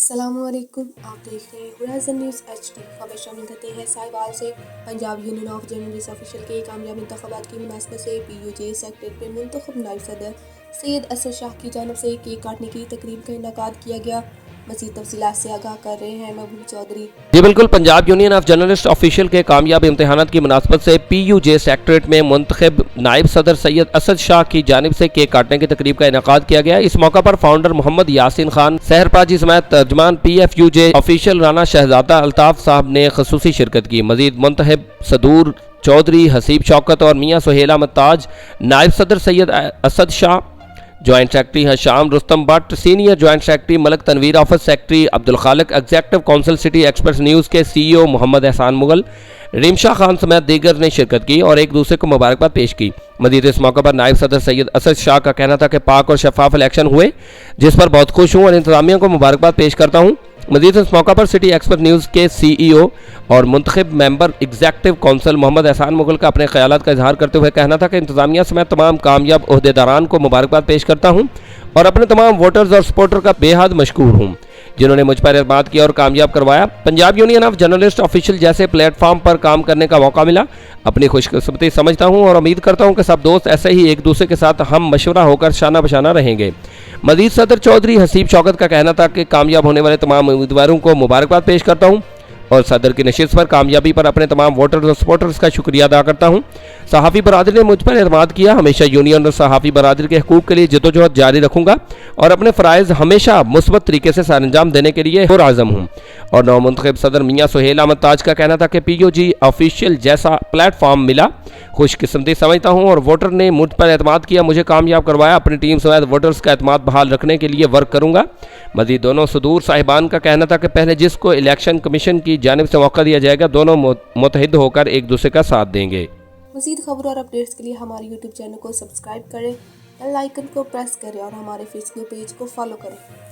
अस्सलामुअलैकुम, आप देख रहे हैं होराइज़न न्यूज़ HD। खबर शामिल करते हैं साहिवाल से। Punjab union of journalist official के कामयाब इंतखाबात की मुनासबत से PUJ सेक्रेटरीट में मुंतखब नायब सदर सैयद असद शाह की जानिब से केक काटने की तकरीब का इनेकाद किया गया। मज़ीद तफसीलात से आगाह कर रहे हैं महबूब चौधरी। जी बिल्कुल, Punjab union of journalist official के कामयाब इम्तहानात की मुनासबत से PUJ सेक्रेटरीट में मुंतखब नायब सदर सैयद असद शाह की जानिब से केक काटने की तकरीब का इनेकाद किया गया। इस मौका पर फाउंडर मोहम्मद यासीन खान, सहरपाजी समेत तर्जमान PFUJ ऑफिशियल राना शहजादा अल्ताफ साहब ने खसूसी शिरकत की। मजीद मुंतखब सदूर चौधरी, हसीब शौकत और मियाँ सुहेल अहमद ताज, नायब सदर Syed Asad Shah, joint secretary Hasham Rustam Bhatt, senior joint secretary Malak Tanveer, office secretary Abdul Khaliq, executive council City Express News के CEO मोहम्मद एहसान मुगल, रिमशा खान समेत दीगर ने शिरकत की और एक दूसरे को मुबारकबाद पेश की। मजीद इस मौके पर नायब सदर सैयद असद शाह का कहना था कि पाक और शफाफ इलेक्शन हुए, जिस पर बहुत खुश हूँ और इंतजामिया को मुबारकबाद पेश करता हूँ। मजीद इस मौका पर सिटी एक्सप्रेस न्यूज़ के CEO और मुंतखब member executive council Mohammad Ehsan Mughal का अपने ख्यालात का इजहार करते हुए कहना था कि इंतजामिया समेत तमाम कामयाब ओहदेदारान को मुबारकबाद पेश करता हूँ और अपने तमाम वोटर्स और सपोर्टर का बेहद मशकूर हूँ जिन्होंने मुझ पर एतमाद किया और कामयाब करवाया। Punjab union of journalist official जैसे प्लेटफॉर्म पर काम करने का मौका मिला, अपनी खुशकिस्मती समझता हूँ और उम्मीद करता हूँ कि सब दोस्त ऐसे ही एक दूसरे के साथ हम मशवरा होकर शाना बशाना रहेंगे। मजीद सदर चौधरी हसीब शौकत का कहना था कि कामयाब होने वाले तमाम उम्मीदवारों को मुबारकबाद पेश करता हूँ और सदर की नशिस्त पर कामयाबी पर अपने तमाम वोटर्स और सपोर्टर्स का शुक्रिया अदा करता हूँ। सहाफ़ी बरादरी ने मुझ पर एतमाद किया, हमेशा यूनियन और सहाफ़ी बरादरी के हकूक़ के लिए जद्दोजहद जारी रखूँगा और अपने फ़राइज़ हमेशा मुस्बत तरीके से सरअंजाम देने के लिए पुरअज़म हूँ। और नौमुंतखब सदर मियाँ सुहेल अहमद ताज का कहना था कि PUJ ऑफिशियल जैसा प्लेटफॉर्म मिला, खुशकिस्मती समझता हूँ और वोटर ने मुझ पर एतमाद किया, मुझे कामयाब करवाया। अपनी टीम समेत वोटर्स का एतमाद बहाल रखने के लिए वर्क करूँगा। मज़ीद दोनों सदूर साहिबान का कहना था कि पहले जिसको इलेक्शन कमीशन की जानिब से मौका दिया जाएगा, दोनों मुतहिद होकर एक दूसरे का साथ देंगे। मज़ीद खबरों और अपडेट्स के लिए हमारे YouTube चैनल को सब्सक्राइब करें, बेल आइकन को प्रेस करें और हमारे फेसबुक पेज को फॉलो करें।